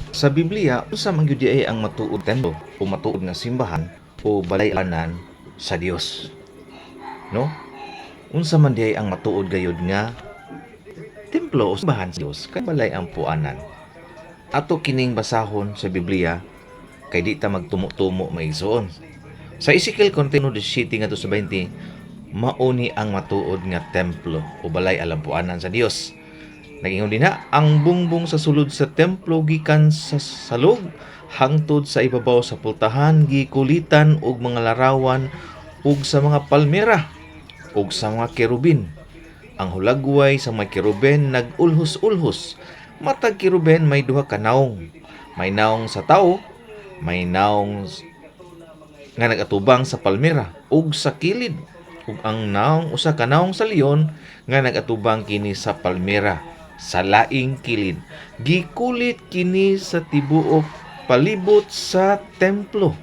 Sa Biblia, unsa man gyud ay ang matuod templo o matuod nga simbahan o balay-anan sa Dios. No? Unsa man diay ang matuod gayud nga templo o simbahan sa Dios kay balay ang puanan. Ato kining basahon sa Biblia kay di ta magtumo-tumo maigsoon. Sa Ezekiel 17 ngadto sa 20, mauni ang matuod nga templo o balay alampuanan sa Dios. Nagingon din na, ang bungbong sa sulod sa templo gikan sa salog hangtod sa ibabaw sa pultahan gikulitan og mga larawan ug sa mga palmera ug sa mga kerubin. Ang hulagway sa mga kerubin nagulhos-ulhos. Matag kerubin may duha ka naong. May naong sa tao, may naong nga nagatubang sa palmera ug sa kilid. Ug ang naong usa ka naong sa leon nga nagatubang kini sa palmera sa laing kilid. Gikulit kini sa tibuok palibot sa templo.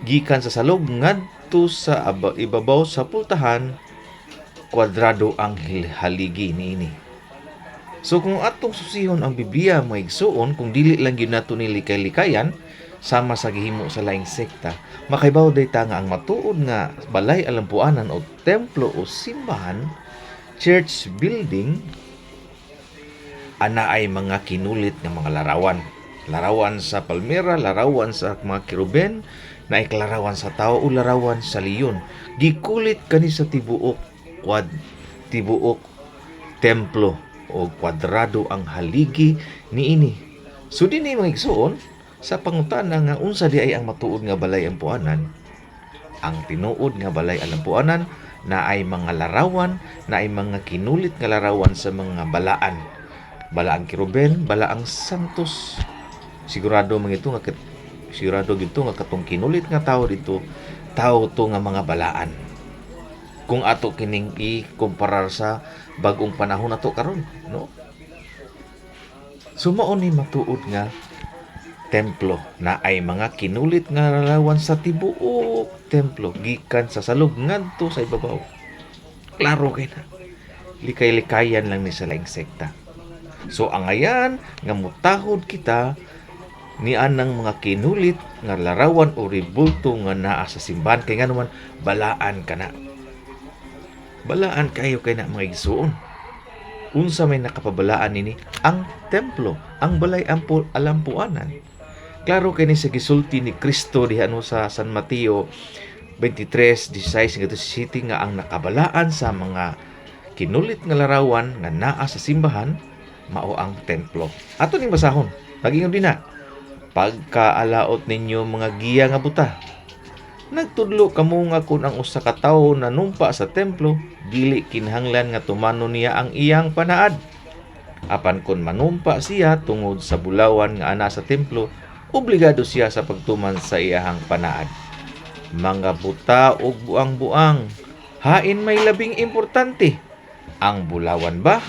Gikan sa salog ngadto sa ibabaw sa pultahan, kwadrado ang haligi niini. So kung atong susihon ang Biblia maigsuon, kung dili lang gyud nato ni likay-likayan sama sa gihimo sa laing sekta, makaibaw day ta nga ang matuod nga balay alampuanan o templo o simbahan, church building, ana ay mga kinulit nga mga larawan. Larawan sa palmera, larawan sa mga kerubin, na iklarawan sa tao o larawan sa leon. Gikulit kani sa tibuok templo o kwadrado ang haligi niini. So dinhi mga igsoon sa pangutana nga unsa di ay ang matuod nga balay ampuanan. Ang tinuod nga balay alampuanan na ay mga larawan, na ay mga kinulit nga larawan sa mga balaan. Balaang kerubin, balaang santos. Sigurado gito nga katong kinulit nga tao dito, tao to nga mga balaan. Kung ato kining i-kumparar sa bagong panahon nato karon, no? So mao ni matuod nga templo na ay mga kinulit nga larawan sa tibuok templo gikan sa salog ngadto sa ibabaw. Klaro kay na. Likay-likayan lang ni sa laing sekta. So ang ayan nga mutahod kita ni anang mga kinulit nga larawan o ribulto nga naa sa simbahan kay nganuman balaan kana. Balaan kayo kay na mga igsuon. Unsa may nakapabalaan nini ang templo, ang balay alampuanan. Klaro kay ni sa gisulti ni Kristo diha sa San Mateo 23:16 ngadto sa 17 nga ang nakabalaan sa mga kinulit nga larawan nga naa sa simbahan mao ang templo. Ato ning basahon. Nagingon din na, pagkaalaot ninyo mga giya nga buta. Nagtudlo kamo nga kun ang usa ka tawo nanumpa sa templo, dili kinahanglan nga tumano niya ang iyang panaad. Apan kun manumpa siya tungod sa bulawan nga ana sa templo, obligado siya sa pagtuman sa iyahang panaad. Mga buta ug buang-buang, hain may labing importante, ang bulawan ba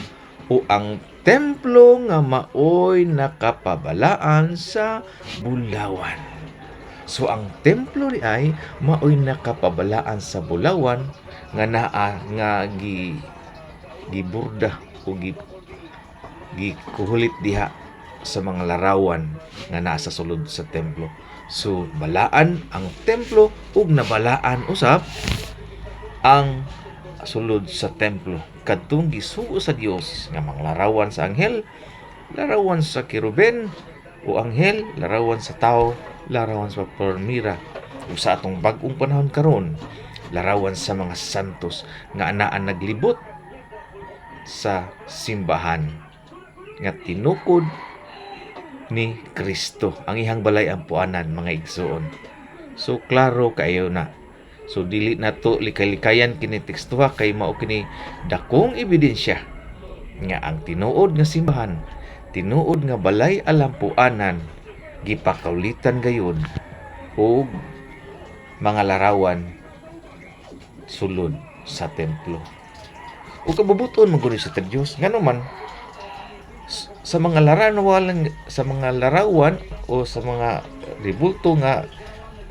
o ang templo nga maoy nakapabalaan sa bulawan? So ang templo ni ay maoy nakapabalaan sa bulawan nga naa nga giburda o gikuhulit diha sa mga larawan nga nasa sulod sa templo. So balaan ang templo ug nabalaan usab ang sulod sa templo. Kadtong gisugo sa Dios nga mga larawan sa anghel, larawan sa kerubin o anghel, larawan sa tao, larawan sa palmera. Ug sa atong bag-ong panahon karon, larawan sa mga santos nga anaan naglibot sa simbahan nga tinukod ni Kristo. Ang ihang balay ampuanan mga igsoon. So klaro kayo na. So dili nato likay-likayan kini tekstuha kay mao kini dakong ebidensya nga ang tinuod nga simbahan, tinuod nga balay alampuanan gipakaulitan gayud og mga larawan sulod sa templo. O kabubuton maguri sa Dios nganuman sa mga larawan o sa mga ribulto nga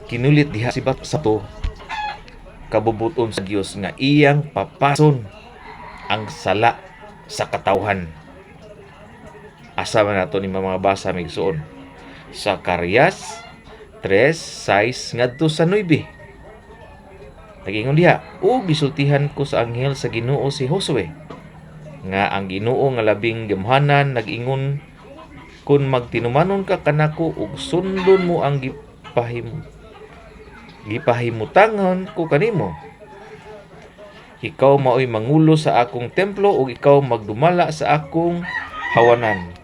kinulit diha sibat sa to, kabubuton sa Dios nga iyang papason ang sala sa katawhan Basa man nato ni mga basa migsuon. Zacarias 3:6 ngadto sa 9. Nagingon diha, "O gisultihan ko sa anghel sa Ginoo si Josue, nga ang Ginoo nga labing gamhanan nag-ingon, kun magtinumanon ka kanako ug sundon mo ang gipahimutangan ko kanimo, ikaw maoy mangulo sa akong templo ug ikaw magdumala sa akong hawanan.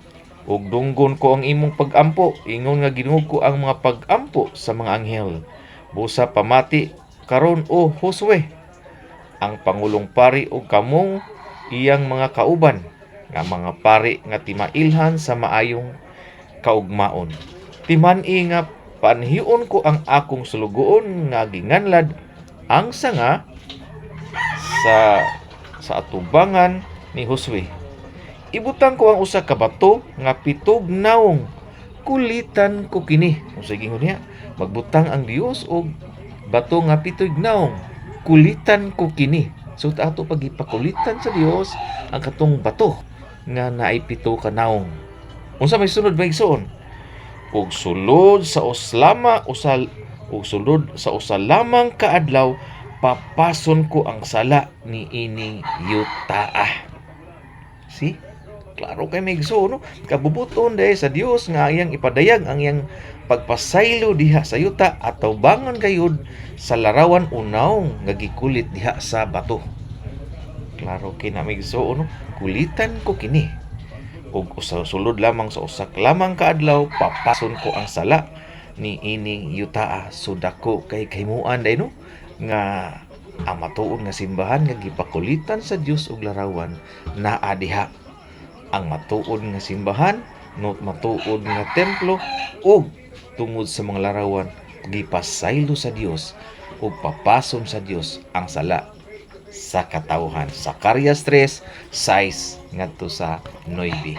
Ug dunggon ko ang imong pag-ampo, ingon nga ginuhog ko ang mga pag-ampo sa mga anghel. Busa pamati karon o Josue, ang pangulong pari ug kamong iyang mga kauban, nga mga pari nga timailhan sa maayong kaugmaon. Timan-i nga panhiun ko ang akong sulugoon nga ginganlad ang sanga sa atubangan ni Josue. Ibutang ko ang usa ka bato nga pitog naong, kulitan ko kini." Unsa gingon niya? Magbutang ang Dios og bato nga pitog naong, kulitan ko kini. So ato pagipakulitan sa Dios ang katong bato nga naay pito ka naong. Unsa may sunod ba igsoon? Ug sulod sa usa lamang kaadlaw papason ko ang sala ni ini yutaa. See? Klaro kay may igsoon, no? Kabubuton dahil sa Dios nga iyang ipadayag ang iyang pagpasaylo diha sa yuta at tawbangan gayud sa larawan unaw nga gikulit diha sa bato. Klaro kay na may igsoon, no? Kulitan ko kini. Ug sulod lamang sa usak lamang kaadlaw papason ko ang sala ni ini yutaa. So dako kay kahimuan day, no? Nga ang matuod nga simbahan nga gipakulitan sa Dios og larawan naa diha. Ang matuod nga simbahan, no, matuod nga templo ug tungod sa mga larawan gipasaylo sa Dios ug papason sa Dios ang sala sa katawhan. Zacarias 3:6 ngadto sa 9.